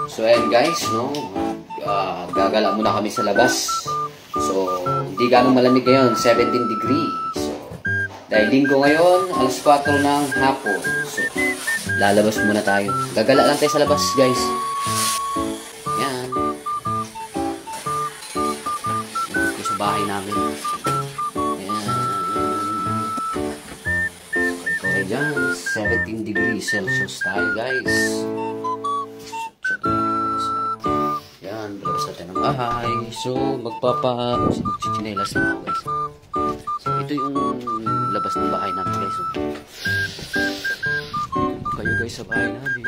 So ayan guys, no? Gagala muna kami sa labas. So, hindi ganong malamig ngayon, 17 degrees. So, dahil linggo ngayon, alas 4 ng hapon. So, lalabas muna tayo. Gagala lang tayo sa labas guys. Yan. Ito sa bahay namin. Yan. Okay dyan, 17 degrees Celsius tayo guys. Bahay. So, magchichinelas na ako guys. So, ito yung labas ng bahay namin guys. So, kayo guys sa bahay namin.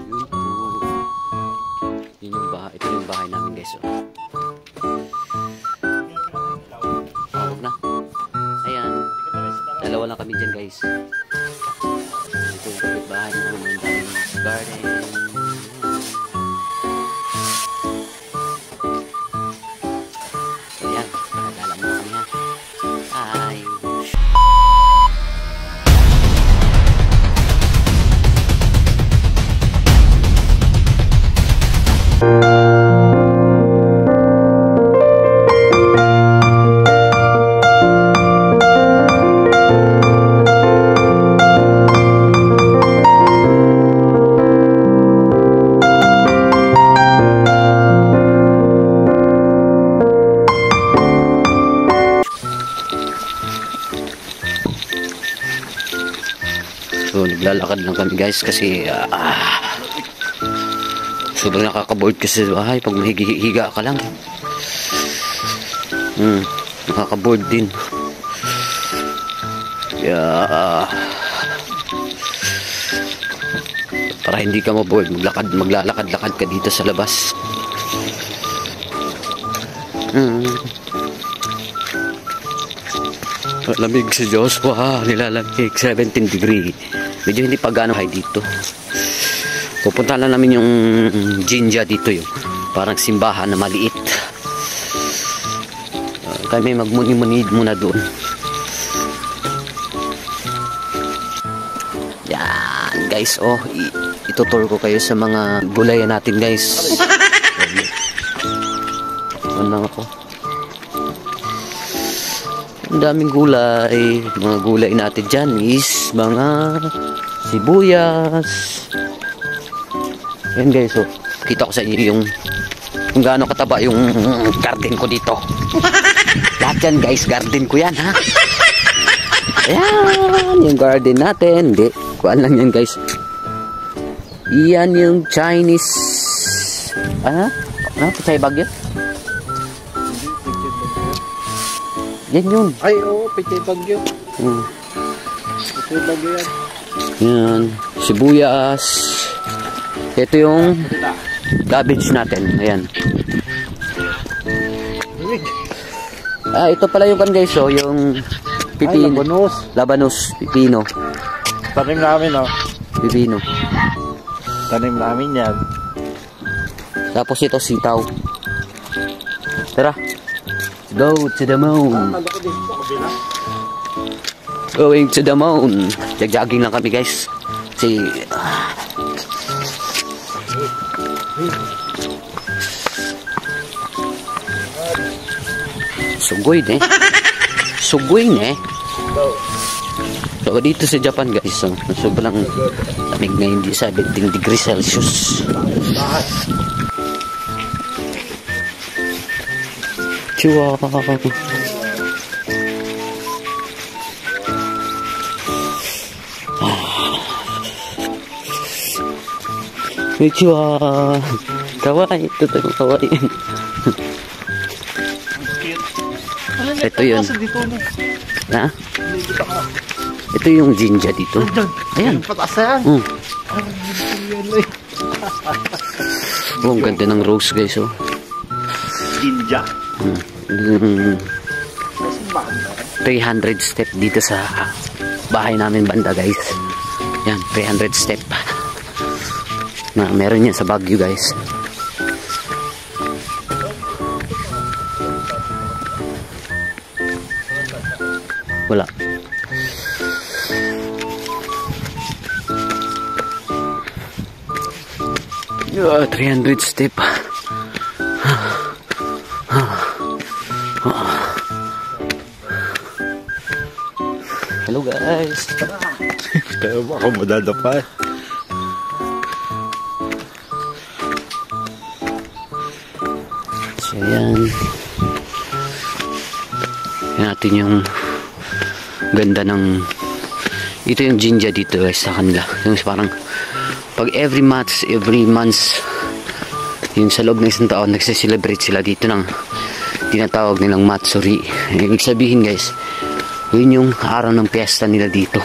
Yun po. Yun yung bahay. Ito yung bahay namin guys. So, huwag na. Ayan. Dalawa lang kami dyan guys. Ito yung kapit bahay namin. Ang daming garden. So, naglalakad lang kami guys kasi sobrang nakaka-bored kasi sa bahay pag mahihiga ka lang. Nakaka-bored din. Kaya para hindi ka ma-bored, maglalakad-lakad ka dito sa labas. Lamig si Joshua, nilalamig, 17 degree. Medyo hindi pa gaano high dito. Pupunta lang namin yung Jinja dito, yung parang simbahan na maliit. Kami magmuni-muni muna doon. Yan guys, oh, itutur ko kayo sa mga gulayan natin guys. Ano ako? Ang daming gulay. Mga gulay natin dyan is mga sibuyas. Yan guys, oh. Kita ko sa inyo yung kung gaano kataba yung garden ko dito. Lahat yan guys, garden ko yan ha. Ayan, yung garden natin. Hindi, kuhaan lang yan guys. Yan yung Chinese. Pachay bagyo? Yan yun. Ay, oo, Pichay Bagyo. Pichay Bagyo yan. Yan, sibuyas. Ito yung cabbage natin. Ayan. Ito pala yung kan guys, oh, yung pipino. Labanos, pipino. Tanim namin, oh. Pipino. Tanim namin yan. Tapos ito, sitaw. Tara. Go to the moon. Going to the moon. Jag-jogging lang kami guys. Si Sugoy ne. Sugoy ne. So dito sa Japan guys, so, sobrang lamig na, hindi 17 degrees Celsius. Chua. Chua. Kawaii. Ito kawaii. Ito yun. Na? Ito yung Jinja dito. Ayan. Patasan. Oh, ang ganda ng rose guys, oh. Jinja. 300 step dito sa bahay namin banda guys. Yan, 300 step. Na meron yan sa Baguio guys. Wala. 300 step. Hello guys. Kaya baka madadapa eh. So yan. Yan natin yung ganda ng ito yung Jinja dito guys sa kanila. Yung parang pag every month yung sa loob ng isang taon nagse-celebrate sila dito ng tinatawag nilang Matsuri. Ibig sabihin guys, yun yung araw ng piyesta nila dito.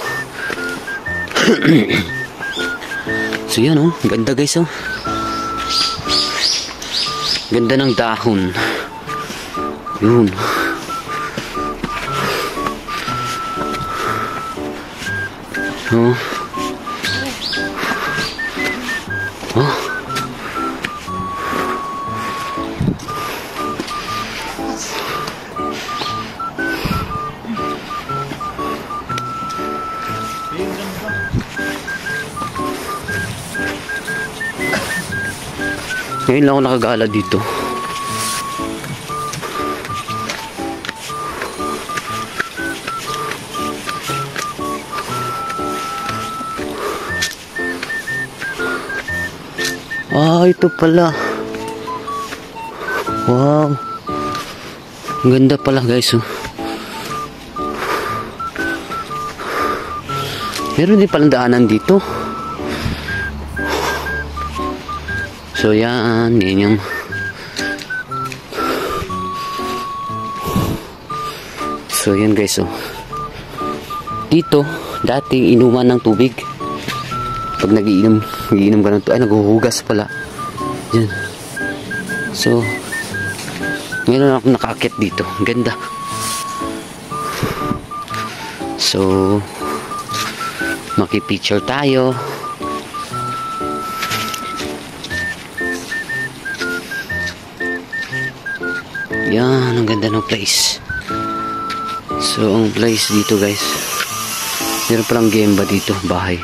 So yan oh, ganda guys oh. Ganda ng dahon. Yun. Oh. Oh. Ngayon lang ako nakagala dito. Ah, ito pala. Wow. Ang ganda pala guys. Oh. Meron din palang daanan dito. So yan yung so yan guys oh. Dito dating inuman ng tubig. Pag nagiinom ka ng tubig, ay naghuhugas pala. Yan. So ngayon ako nakakit dito. Ganda. So makipicture tayo. Yan, ang ganda ng place. So, ang place dito guys, meron palang gemba dito, bahay.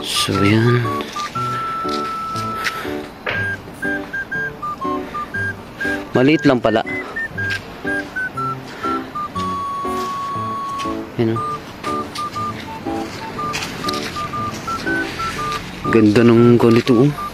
So, yan. Maliit lang pala. Yan o. Ganda ng ganito oh.